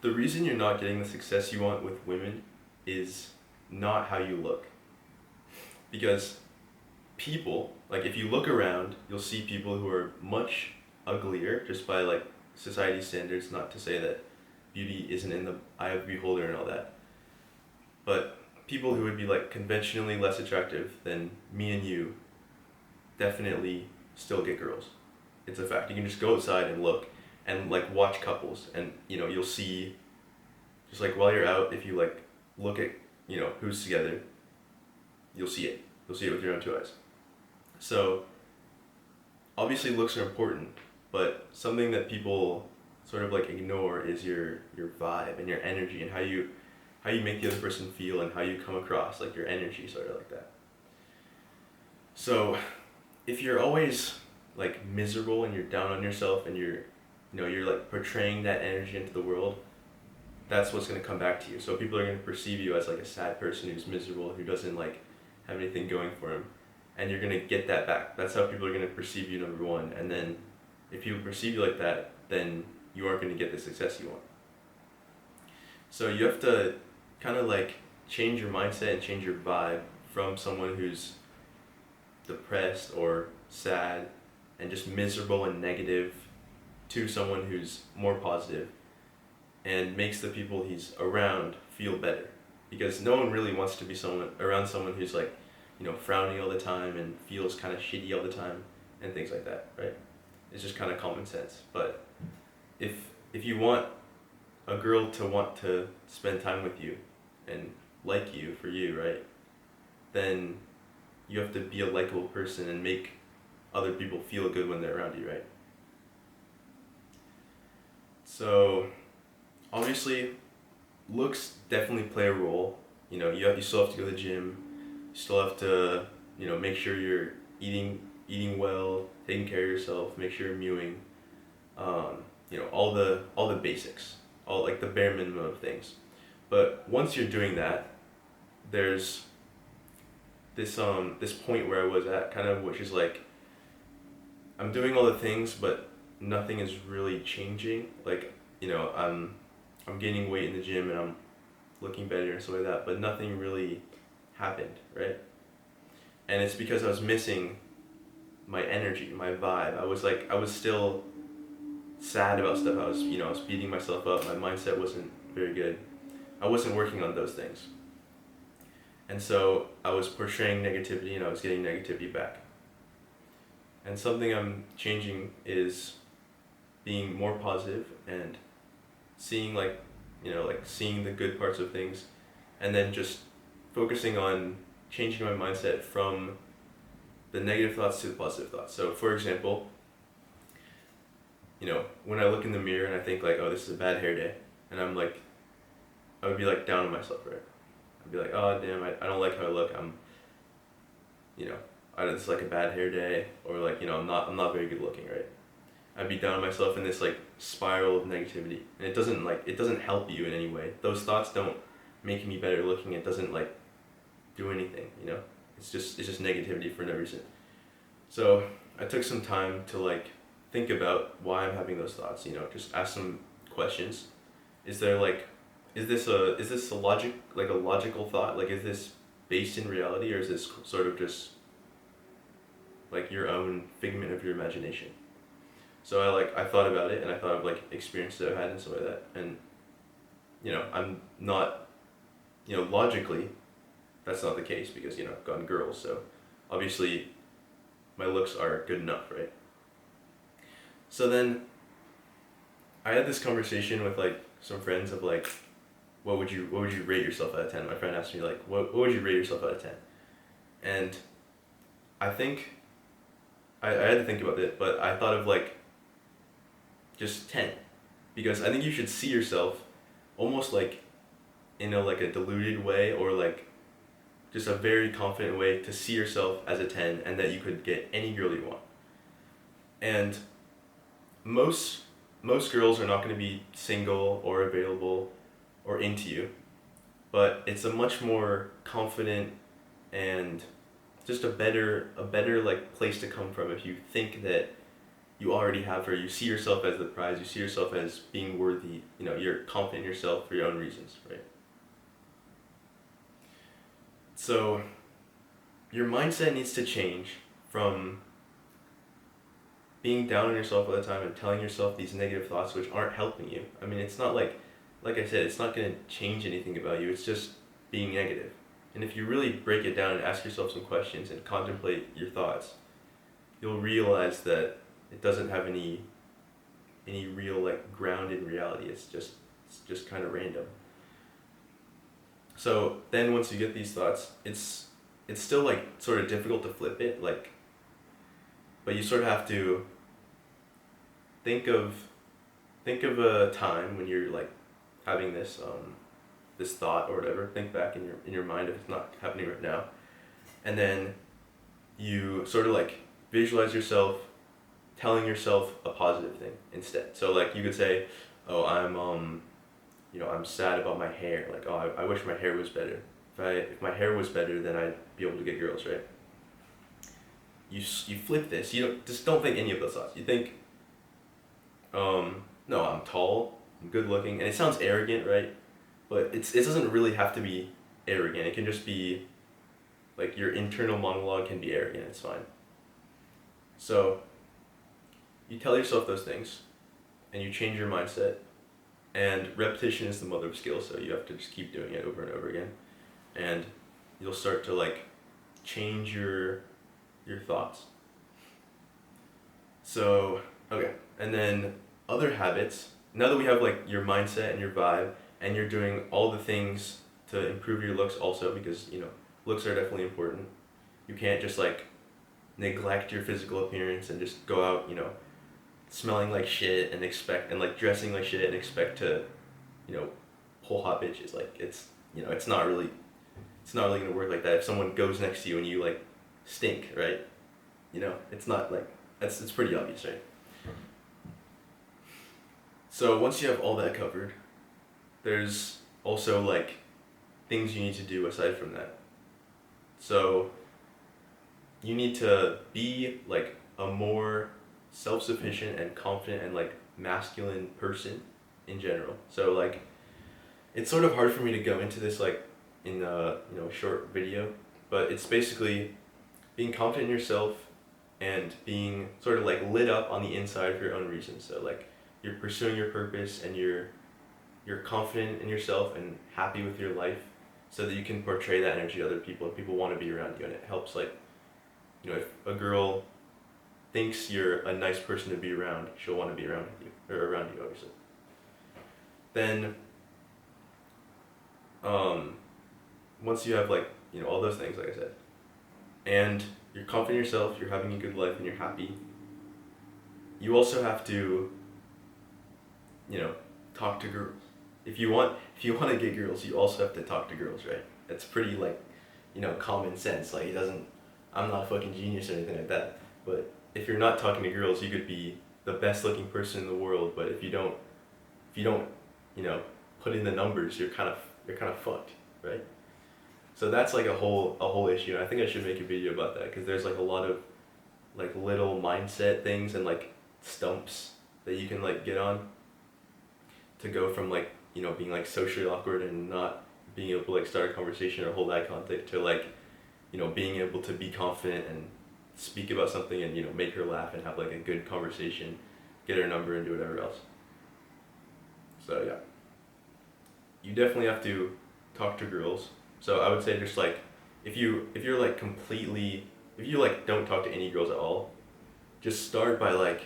the reason you're not getting the success you want with women is not how you look. Because people, like if you look around, you'll see people who are much uglier just by like society standards, not to say that beauty isn't in the eye of the beholder and all that. But people who would be like conventionally less attractive than me and you definitely still get girls. It's a fact. You can just go outside and look and like watch couples and you'll see just like while you're out if you like look at who's together, you'll see it. You'll see it with your own two eyes. So obviously looks are important, but something that people sort of like ignore is your vibe and your energy and how you make the other person feel and how you come across, like your energy sort of like that. So if you're always like miserable and you're down on yourself and you're like portraying that energy into the world, that's what's going to come back to you. So people are going to perceive you as like a sad person who's miserable, who doesn't like have anything going for him, and you're going to get that back. That's how people are going to perceive you, number one. And then if people perceive you like that, then you aren't going to get the success you want. So you have to kind of like change your mindset and change your vibe from someone who's depressed or sad and just miserable and negative to someone who's more positive and makes the people he's around feel better. Because no one really wants to be around someone who's like, frowning all the time and feels kind of shitty all the time and things like that, right? It's just kind of common sense. But if you want a girl to want to spend time with you and like you for you, right? Then you have to be a likable person and make other people feel good when they're around you, right? So obviously looks definitely play a role. You still have to go to the gym. You still have to make sure you're eating well, taking care of yourself, make sure you're mewing. All the basics, all like the bare minimum of things. But once you're doing that, there's this point where I was at, kind of, which is like I'm doing all the things, but nothing is really changing. Like I'm gaining weight in the gym and I'm looking better and stuff like that, but nothing really happened, right? And it's because I was missing my energy, my vibe. I was still sad about stuff. I was beating myself up. My mindset wasn't very good. I wasn't working on those things. And so I was portraying negativity and I was getting negativity back. And something I'm changing is being more positive and seeing seeing the good parts of things, and then just focusing on changing my mindset from the negative thoughts to the positive thoughts. So for example, when I look in the mirror and I think like, oh, this is a bad hair day, and I would be like down on myself, right? I'd be like, oh damn, I don't like how I look. It's like a bad hair day, or like, I'm not very good looking, right? I'd be down on myself in this like spiral of negativity, and it doesn't help you in any way. Those thoughts don't make me better looking. It doesn't like do anything, It's just negativity for no reason. So I took some time to like think about why I'm having those thoughts. Just ask some questions. Is this a logical thought? Like, is this based in reality, or is this sort of just like your own figment of your imagination? So I thought about it, and I thought of like experiences that I've had and stuff like that, and I'm not, logically, that's not the case because I've gotten girls, so obviously my looks are good enough, right? So then I had this conversation with like some friends of like, what would you rate yourself out of 10? My friend asked me like, what would you rate yourself out of 10? And I think I had to think about it, but I thought of like just 10, because I think you should see yourself almost like in a diluted way, or like just a very confident way to see yourself as a 10, and that you could get any girl you want. And most girls are not going to be single or available or into you, but it's a much more confident and just a better like place to come from if you think that you already have her. You see yourself as the prize. You see yourself as being worthy. You know, you're confident in yourself for your own reasons, right? So your mindset needs to change from being down on yourself all the time and telling yourself these negative thoughts which aren't helping you. I mean, it's not like I said, it's not going to change anything about you. It's just being negative. And if you really break it down and ask yourself some questions and contemplate your thoughts, you'll realize that it doesn't have any real like ground in reality. It's just kind of random. So then once you get these thoughts, it's still like sort of difficult to flip it, like, but you sort of have to think of a time when you're like having this this thought or whatever. Think back in your mind if it's not happening right now, and then you sort of like visualize yourself telling yourself a positive thing instead. So like you could say, oh, I'm sad about my hair. Like, oh, I wish my hair was better. If my hair was better, then I'd be able to get girls, right? You flip this. You don't think any of those thoughts. You think, no, I'm tall, I'm good looking, and it sounds arrogant, right? But it doesn't really have to be arrogant. It can just be, like, your internal monologue can be arrogant. It's fine. So you tell yourself those things, and you change your mindset. And repetition is the mother of skill, so you have to just keep doing it over and over again, and you'll start to like change your thoughts. So okay, and then other habits. Now that we have like your mindset and your vibe, and you're doing all the things to improve your looks also, because looks are definitely important. You can't just like neglect your physical appearance and just go out smelling like shit and like dressing like shit and expect to pull hot bitches. Like it's not really gonna work like that. If someone goes next to you and you like stink, right? It's not like it's pretty obvious, right? So once you have all that covered, there's also like things you need to do aside from that. So you need to be like a more self-sufficient and confident and like masculine person in general. So like it's sort of hard for me to go into this like in a short video, but it's basically being confident in yourself and being sort of like lit up on the inside for your own reasons. So like you're pursuing your purpose and you're confident in yourself and happy with your life, so that you can portray that energy to other people and people want to be around you. And it helps like if a girl thinks you're a nice person to be around, she'll want to be around with you, or around you, obviously. Then, once you have like, all those things, like I said, and you're confident in yourself, you're having a good life, and you're happy, you also have to, talk to girls. If you want to get girls, you also have to talk to girls, right? That's pretty like, common sense. Like I'm not a fucking genius or anything like that, but if you're not talking to girls, you could be the best looking person in the world, but if you don't, put in the numbers, you're kind of fucked, right? So that's like a whole issue. And I think I should make a video about that, because there's like a lot of like little mindset things and like stumps that you can like get on to go from like being like socially awkward and not being able to like start a conversation or hold eye contact to like being able to be confident and speak about something and make her laugh and have like a good conversation, get her number and do whatever else. So yeah, you definitely have to talk to girls. So I would say just like if you don't talk to any girls at all, just start by like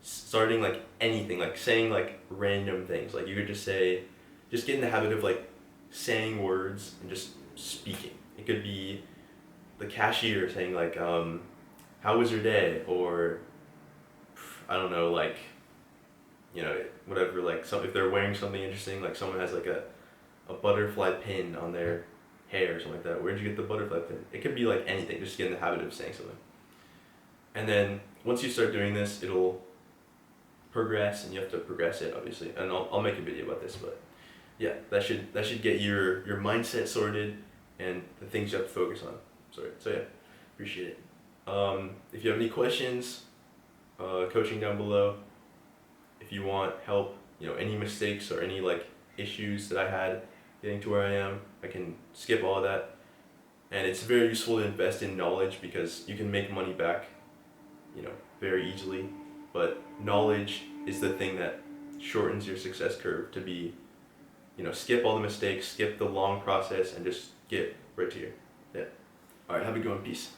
starting like anything, like saying like random things. Like you could just get in the habit of like saying words and just speaking. It could be the cashier saying like, how was your day? Or I don't know, like, whatever, like if they're wearing something interesting, like someone has like a butterfly pin on their hair or something like that. Where'd you get the butterfly pin? It could be like anything, just get in the habit of saying something. And then once you start doing this, it'll progress, and you have to progress it, obviously. And I'll make a video about this, but yeah, that should get your mindset sorted and the things you have to focus on. So yeah, appreciate it. If you have any questions, coaching down below. If you want help, any mistakes or any like issues that I had getting to where I am, I can skip all that. And it's very useful to invest in knowledge because you can make money back, very easily. But knowledge is the thing that shortens your success curve to be, skip all the mistakes, skip the long process, and just get right to your, yeah. All right, have a good one, peace.